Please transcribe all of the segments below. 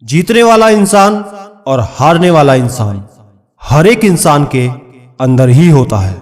जीतने वाला इंसान और हारने वाला इंसान हर एक इंसान के अंदर ही होता है।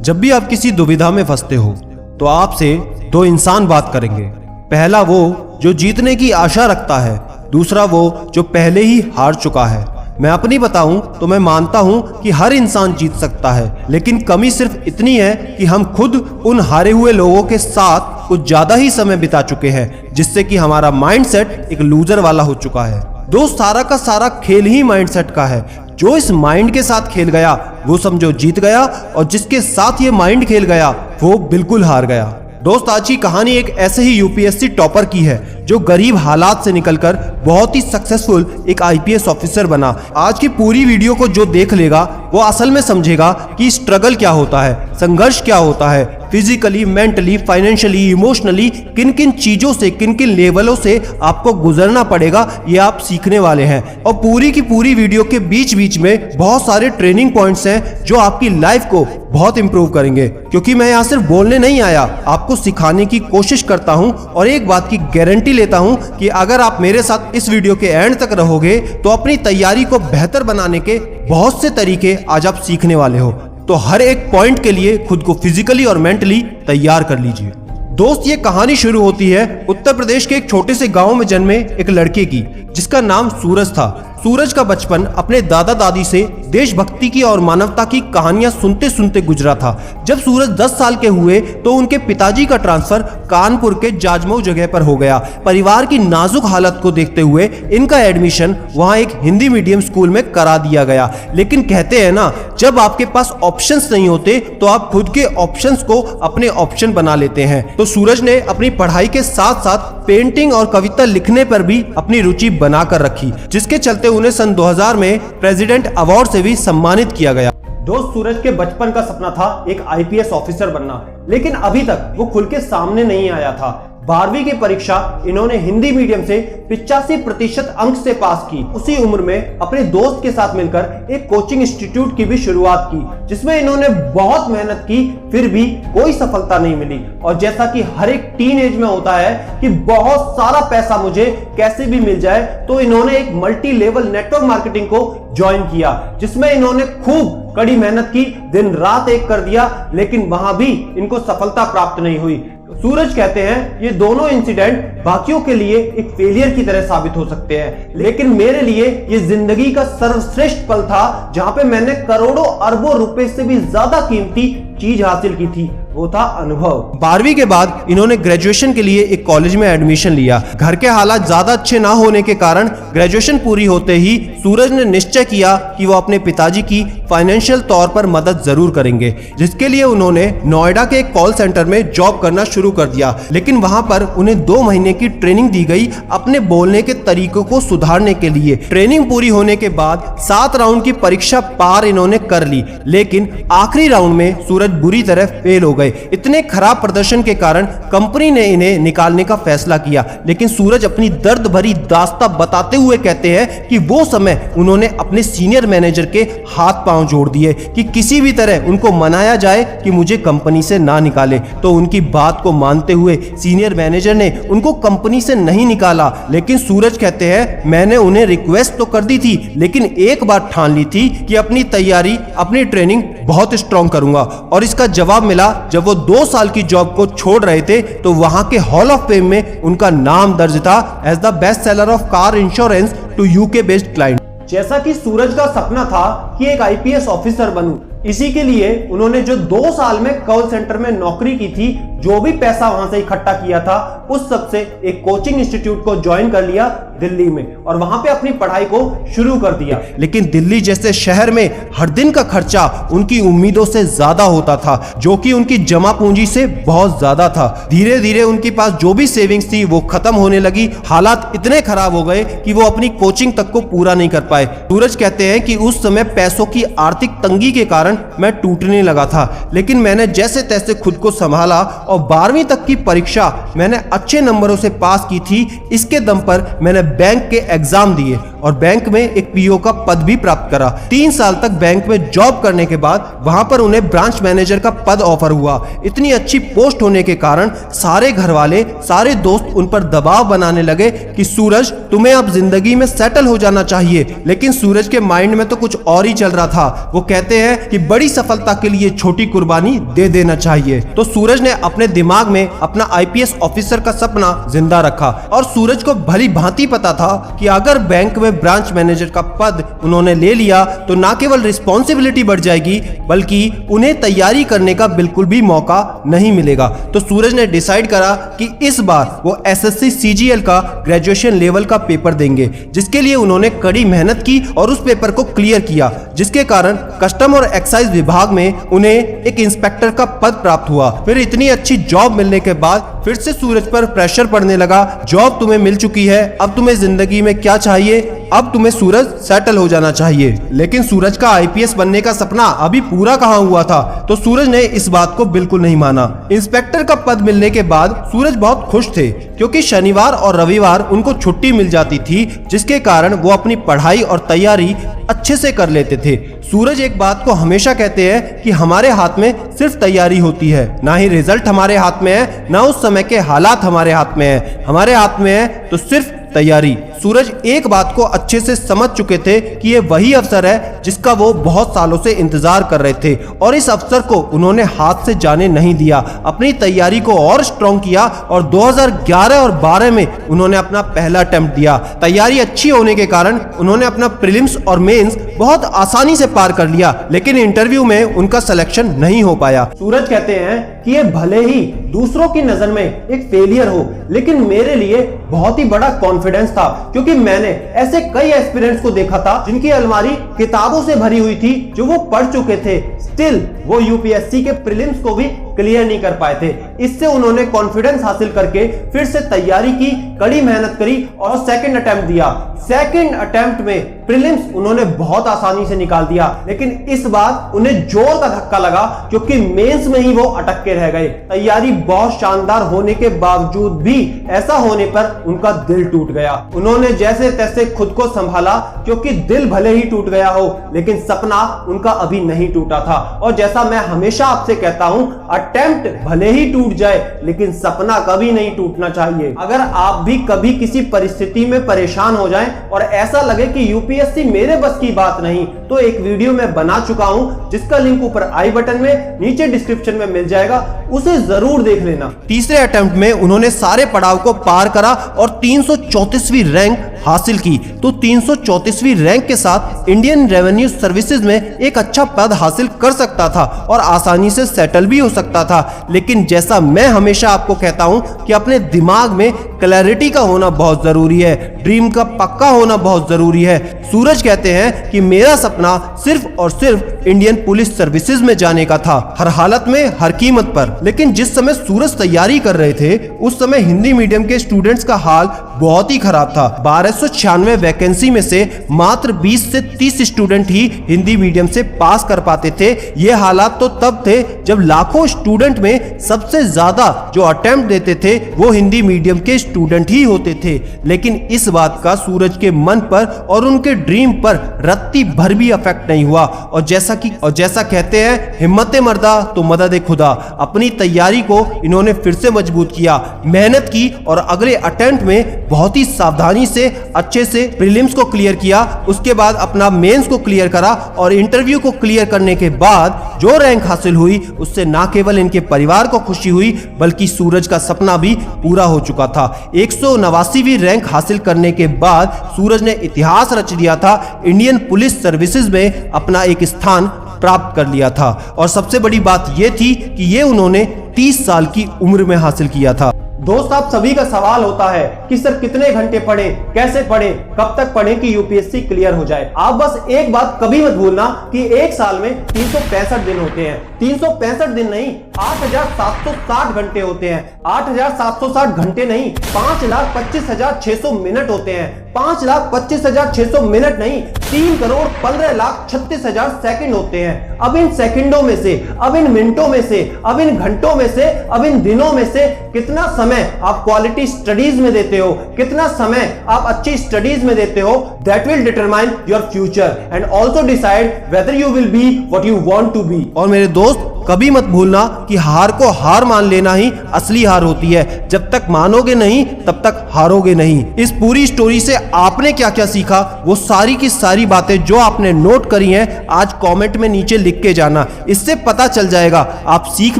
जब भी आप किसी दुविधा में फंसते हो तो आपसे दो इंसान बात करेंगे। पहला वो जो जीतने की आशा रखता है, दूसरा वो जो पहले ही हार चुका है। मैं अपनी बताऊं तो मैं मानता हूं कि हर इंसान जीत सकता है, लेकिन कमी सिर्फ इतनी है कि हम खुद उन हारे हुए लोगों के साथ कुछ ज्यादा ही समय बिता चुके हैं, जिससे कि हमारा माइंडसेट एक लूजर वाला हो चुका है। दोस्त, सारा का सारा खेल ही माइंडसेट का है। जो इस माइंड के साथ खेल गया वो समझो जीत गया, और जिसके साथ ये माइंड खेल गया वो बिल्कुल हार गया। दोस्त, आज की कहानी एक ऐसे ही यूपीएससी टॉपर की है जो गरीब हालात से निकलकर बहुत ही सक्सेसफुल एक आईपीएस ऑफिसर बना। आज की पूरी वीडियो को जो देख लेगा वो असल में समझेगा कि स्ट्रगल क्या होता है, संघर्ष क्या होता है, फिजिकली, मेंटली, फाइनेंशियली, इमोशनली किन किन चीजों से, किन किन लेवलों से आपको गुजरना पड़ेगा, ये आप सीखने वाले हैं। और पूरी की पूरी वीडियो के बीच बीच में बहुत सारे ट्रेनिंग पॉइंट्स हैं जो आपकी लाइफ को बहुत इंप्रूव करेंगे। क्योंकि मैं यहाँ सिर्फ बोलने नहीं आया, आपको सिखाने की कोशिश करता हूँ, और एक बात की गारंटी लेता हूँ कि अगर आप मेरे साथ इस वीडियो के एंड तक रहोगे तो अपनी तैयारी को बेहतर बनाने के बहुत से तरीके आज आप सीखने वाले हो। तो हर एक पॉइंट के लिए खुद को फिजिकली और मेंटली तैयार कर लीजिए। दोस्त, ये कहानी शुरू होती है उत्तर प्रदेश के एक छोटे से गांव में जन्मे एक लड़के की, जिसका नाम सूरज था। सूरज का बचपन अपने दादा दादी से देशभक्ति की और मानवता की कहानियां सुनते सुनते गुजरा था। जब सूरज 10 साल के हुए तो उनके पिताजी का ट्रांसफर कानपुर के जाजमऊ जगह पर हो गया। परिवार की नाजुक हालत को देखते हुए इनका एडमिशन वहां एक हिंदी मीडियम स्कूल में करा दिया गया। लेकिन कहते हैं ना, जब आपके पास ऑप्शंस नहीं होते तो आप खुद के ऑप्शंस को अपने ऑप्शन बना लेते हैं। तो सूरज ने अपनी पढ़ाई के साथ साथ पेंटिंग और कविता लिखने पर भी अपनी रुचि बनाकर रखी, जिसके चलते उन्हें सन 2000 में प्रेसिडेंट अवार्ड से भी सम्मानित किया गया। दोस्त, सूरज के बचपन का सपना था एक आईपीएस ऑफिसर बनना, लेकिन अभी तक वो खुल के सामने नहीं आया था। 12वीं की परीक्षा इन्होंने हिंदी मीडियम से 85% अंक से पास की। उसी उम्र में अपने दोस्त के साथ मिलकर एक कोचिंग इंस्टीट्यूट की भी शुरुआत की, जिसमें इन्होंने बहुत मेहनत की, फिर भी कोई सफलता नहीं मिली। और जैसा कि हर एक टीन एज में होता है कि बहुत सारा पैसा मुझे कैसे भी मिल जाए, तो इन्होंने एक मल्टी लेवल नेटवर्क मार्केटिंग को ज्वाइन किया, जिसमें इन्होंने खूब कड़ी मेहनत की, दिन रात एक कर दिया, लेकिन वहां भी इनको सफलता प्राप्त नहीं हुई। सूरज कहते हैं ये दोनों इंसिडेंट बाकियों के लिए एक फेलियर की तरह साबित हो सकते हैं, लेकिन मेरे लिए ये जिंदगी का सर्वश्रेष्ठ पल था, जहां पे मैंने करोड़ों अरबों रुपए से भी ज्यादा कीमती चीज हासिल की थी, वो था अनुभव। 12वीं के बाद इन्होंने ग्रेजुएशन के लिए एक कॉलेज में एडमिशन लिया। घर के हालात ज्यादा अच्छे ना होने के कारण ग्रेजुएशन पूरी होते ही सूरज ने निश्चय किया कि वो अपने पिताजी की फाइनेंशियल तौर पर मदद जरूर करेंगे, जिसके लिए उन्होंने नोएडा के एक कॉल सेंटर में जॉब करना शुरू कर दिया। लेकिन वहां पर उन्हें 2 महीने की ट्रेनिंग दी गई अपने बोलने के तरीकों को सुधारने के लिए। ट्रेनिंग पूरी होने के बाद 7 राउंड की परीक्षा पार इन्होंने कर ली, लेकिन आखिरी राउंड में सूरज बुरी तरह फेल हो गए। इतने खराब प्रदर्शन के कारण कंपनी ने इन्हें निकालने का फैसला किया। लेकिन सूरज अपनी दर्द भरी दास्तां बताते हुए कहते हैं कि वो समय उन्होंने अपने सीनियर मैनेजर के हाथ पांव जोड़ दिए कि किसी भी तरह उनको मनाया जाए कि मुझे कंपनी से ना निकाले। तो उनकी बात को मानते हुए सीनियर मैनेजर ने उनको कंपनी से नहीं निकाला। लेकिन सूरज कहते हैं मैंने उन्हें रिक्वेस्ट तो कर दी थी, लेकिन एक बार ठान ली थी कि अपनी तैयारी, अपनी ट्रेनिंग बहुत स्ट्रॉन्ग करूंगा। और इसका जवाब मिला जब वो 2 साल की जॉब को छोड़ रहे थे, तो वहां के हॉल ऑफ फेम में उनका नाम दर्ज था as the best seller of car insurance to UK based client. जैसा कि सूरज का सपना था कि एक आईपीएस ऑफिसर बनूं, इसी के लिए उन्होंने जो 2 साल में कॉल सेंटर में नौकरी की थी, जो भी पैसा वहां से इकट्ठा किया था, उस सब से एक कोचिंग इंस्टीट्यूट को ज्वाइन कर लिया दिल्ली में, और वहां पे अपनी पढ़ाई को शुरू कर दिया। लेकिन दिल्ली जैसे शहर में हर दिन का खर्चा उनकी उम्मीदों से ज्यादा होता था, जो कि उनकी जमा पूंजी से बहुत ज्यादा था। धीरे धीरे उनके पास जो भी सेविंग्स थी वो खत्म होने लगी। हालात इतने खराब हो गए कि वो अपनी कोचिंग तक को पूरा नहीं कर पाए। सूरज कहते हैं कि उस समय पैसों की आर्थिक तंगी के कारण मैं टूटने लगा था, लेकिन मैंने जैसे तैसे खुद को संभाला और 12वीं तक की परीक्षा मैंने अच्छे नंबरों से पास की थी। इसके दम पर मैंने बैंक के एग्जाम दिए और बैंक में एक पीओ का पद भी प्राप्त करा। 3 साल तक बैंक में जॉब करने के बाद वहां पर उन्हें ब्रांच मैनेजर का पद ऑफर हुआ। इतनी अच्छी पोस्ट होने के कारण सारे घर वाले, सारे दोस्त उन पर दबाव बनाने लगे कि सूरज, तुम्हें अब जिंदगी में सेटल हो जाना चाहिए। लेकिन सूरज के माइंड में तो कुछ और ही चल रहा था। वो कहते हैं कि बड़ी सफलता के लिए छोटी कुर्बानी दे देना चाहिए। तो सूरज ने अपने दिमाग में अपना आईपीएस ऑफिसर का सपना जिंदा रखा और सूरज को भली भांति पता था कि अगर बैंक में ब्रांच मैनेजर का पद उन्होंने ले लिया तो न केवल रिस्पॉन्सिबिलिटी बढ़ जाएगी बल्कि उन्हें तैयारी करने का बिल्कुल भी मौका नहीं मिलेगा। तो सूरज ने डिसाइड करा कि इस बार वो एसएससी सीजीएल का ग्रेजुएशन लेवल का पेपर देंगे, जिसके लिए उन्होंने कड़ी मेहनत की और उस पेपर को क्लियर किया, जिसके कारण कस्टम और एक्साइज विभाग में उन्हें एक इंस्पेक्टर का पद प्राप्त हुआ। फिर इतनी अच्छी जॉब मिलने के बाद फिर से सूरज पर प्रेशर पड़ने लगा। जॉब तुम्हें मिल चुकी है, अब तुम्हें जिंदगी में क्या चाहिए? अब तुम्हें सूरज सेटल हो जाना चाहिए। लेकिन सूरज का आईपीएस बनने का सपना अभी पूरा कहाँ हुआ था, तो सूरज ने इस बात को बिल्कुल नहीं माना। इंस्पेक्टर का पद मिलने के बाद सूरज बहुत खुश थे, क्योंकि शनिवार और रविवार उनको छुट्टी मिल जाती थी, जिसके कारण वो अपनी पढ़ाई और तैयारी अच्छे से कर लेते थे। सूरज एक बात को हमेशा कहते हैं कि हमारे हाथ में सिर्फ तैयारी होती है, ना ही रिजल्ट हमारे हाथ में है, ना उस समय के हालात हमारे हाथ में है। हमारे हाथ में है तो सिर्फ तैयारी। सूरज एक बात को अच्छे से समझ चुके थे कि ये वही अवसर है जिसका वो बहुत सालों से इंतजार कर रहे थे, और इस अवसर को उन्होंने हाथ से जाने नहीं दिया। अपनी तैयारी को और स्ट्रॉन्ग किया और 2011 और 12 में उन्होंने अपना पहला अटेम्प्ट दिया। तैयारी अच्छी होने के कारण उन्होंने अपना प्रीलिम्स और मेंस बहुत आसानी से पार कर लिया, लेकिन इंटरव्यू में उनका सिलेक्शन नहीं हो पाया। सूरज कहते हैं कि ये भले ही दूसरों की नजर में एक फेलियर हो, लेकिन मेरे लिए बहुत ही बड़ा कॉन्फिडेंस था, क्योंकि मैंने ऐसे कई एस्पिरेंट्स को देखा था जिनकी अलमारी किताबों से भरी हुई थी, जो वो पढ़ चुके थे, स्टिल वो यूपीएससी के प्रीलिम्स को भी क्लियर नहीं कर पाए थे। इससे उन्होंने कॉन्फिडेंस हासिल करके फिर से तैयारी की, कड़ी मेहनत करी और सेकंड अटेम्प्ट दिया। सेकंड अटेम्प्ट में प्रीलिम्स उन्होंने बहुत आसानी से निकाल दिया, लेकिन इस बार उन्हें जोर का धक्का लगा, क्योंकि मेंस में ही वो अटक के रह गए। तैयारी बहुत शानदार होने के बावजूद भी ऐसा होने पर उनका दिल टूट गया। उन्होंने जैसे तैसे खुद को संभाला, क्योंकि दिल भले ही टूट गया हो, लेकिन सपना उनका अभी नहीं टूटा था। और जैसा मैं हमेशा आपसे कहता हूं, अटेम्प्ट भले ही टूट जाए, लेकिन सपना कभी नहीं टूटना चाहिए। अगर आप भी कभी किसी परिस्थिति में परेशान हो जाएं और ऐसा लगे कि यूपीएससी मेरे बस की बात नहीं, तो एक वीडियो मैं बना चुका हूं, जिसका लिंक ऊपर आई बटन में, नीचे डिस्क्रिप्शन में मिल जाएगा, उसे जरूर देख लेना। तीसरे अटेम्प्ट में उन्होंने सारे पड़ाव को पार करा और 334वीं रैंक हासिल की। तो 334वीं रैंक के साथ इंडियन रेवेन्यू सर्विसेज में एक अच्छा पद हासिल कर सकता था और आसानी से सेटल भी हो सकता था। लेकिन जैसा मैं हमेशा आपको कहता हूं कि अपने दिमाग में क्लैरिटी का होना बहुत जरूरी है, ड्रीम का पक्का होना बहुत जरूरी है। सूरज कहते हैं कि मेरा सपना सिर्फ और सिर्फ इंडियन पुलिस सर्विसेज में जाने का था, हर हालत में, हर कीमत पर। लेकिन जिस समय सूरज तैयारी कर रहे थे, उस समय हिंदी मीडियम के स्टूडेंट्स का हाल बहुत ही खराब था। 1296 वैकेंसी में से मात्र 20 से 30 स्टूडेंट ही हिंदी मीडियम से पास कर पाते थे। ये हालात तो तब थे जब लाखों स्टूडेंट में सबसे ज्यादा जो अटेम्प्ट देते थे वो हिंदी मीडियम के स्टूडेंट ही होते थे। लेकिन इस बात का सूरज के मन पर और उनके ड्रीम पर रत्ती भर भी अफेक्ट नहीं हुआ। और जैसा कहते हैं, हिम्मत मर्दा तो मदद खुदा। अपनी तैयारी को इन्होंने फिर से मजबूत किया, मेहनत की और अगले अटेम्प्ट में बहुत ही सावधानी से अच्छे से प्रीलिम्स को क्लियर किया। उसके बाद अपना मेंस को क्लियर करा और इंटरव्यू को क्लियर करने के बाद जो रैंक हासिल हुई, उससे ना केवल इनके परिवार को खुशी हुई, बल्कि सूरज का सपना भी पूरा हो चुका था। 189वीं रैंक हासिल करने के बाद सूरज ने इतिहास रच दिया था, इंडियन पुलिस सर्विसेज में अपना एक स्थान प्राप्त कर लिया था। और सबसे बड़ी बात यह थी कि ये उन्होंने 30 साल की उम्र में हासिल किया था। दोस्त, आप सभी का सवाल होता है कि सर कितने घंटे पढ़ें, कैसे पढ़ें, कब तक पढ़ें कि यूपीएससी क्लियर हो जाए। आप बस एक बात कभी मत भूलना कि एक साल में 365 दिन होते हैं। 365 दिन नहीं, 8,760 घंटे होते हैं। 8,760 घंटे नहीं, 5,25,600 मिनट होते हैं। 5,25,600 मिनट नहीं, 3,15,36,000 सेकंड होते हैं। अब इन सेकंडों में से, अब इन मिनटों में से, अब इन घंटों में से, अब इन दिनों में से कितना समय आप क्वालिटी स्टडीज में देते हो, कितना समय आप अच्छी स्टडीज में देते हो, that will determine your future and also decide whether you will be what you want to be. और मेरे दोस्त, कभी मत भूलना कि हार को हार मान लेना ही असली हार होती है। जब तक मानोगे नहीं तब तक हारोगे नहीं। इस पूरी स्टोरी से आपने क्या क्या सीखा, वो सारी की सारी बातें जो आपने नोट करी हैं, आज कमेंट में नीचे लिख के जाना। इससे पता चल जाएगा आप सीख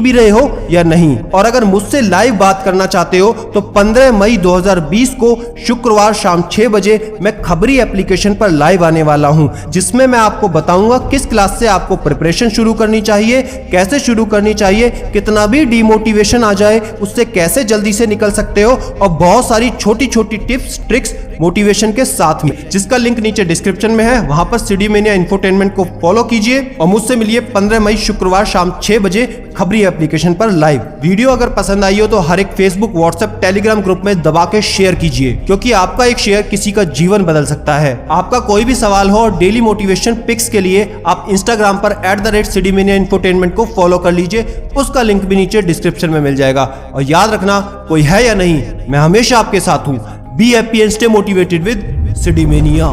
भी रहे हो या नहीं। और अगर मुझसे लाइव बात करना चाहते हो तो 15 मई 2020 को शुक्रवार शाम 6 बजे मैं खबरी एप्लीकेशन पर लाइव आने वाला हूं, जिसमें मैं आपको बताऊंगा किस क्लास से आपको प्रिपरेशन शुरू करनी चाहिए, कैसे शुरू करनी चाहिए, कितना भी डिमोटिवेशन आ जाए उससे कैसे जल्दी से निकल सकते हो, और बहुत सारी छोटी छोटी टिप्स ट्रिक्स मोटिवेशन के साथ में, जिसका लिंक नीचे डिस्क्रिप्शन में है। वहां पर सीडीमेनिया इंफोटेनमेंट को फॉलो कीजिए और मुझसे मिलिए 15 मई शुक्रवार शाम 6 बजे खबरी एप्लीकेशन पर लाइव। वीडियो अगर पसंद आई हो तो हर एक फेसबुक, व्हाट्सएप, टेलीग्राम ग्रुप में दबा के शेयर कीजिए, क्योंकि आपका एक शेयर किसी का जीवन बदल सकता है। आपका कोई भी सवाल हो और डेली मोटिवेशन पिक्स के लिए आप इंस्टाग्राम पर @सीडीमेनिया इंफोटेनमेंट को फॉलो कर लीजिए। उसका लिंक भी नीचे डिस्क्रिप्शन में मिल जाएगा। और याद रखना, कोई है या नहीं, मैं हमेशा आपके साथ हूं। Be happy and stay motivated with सीडीमेनिया।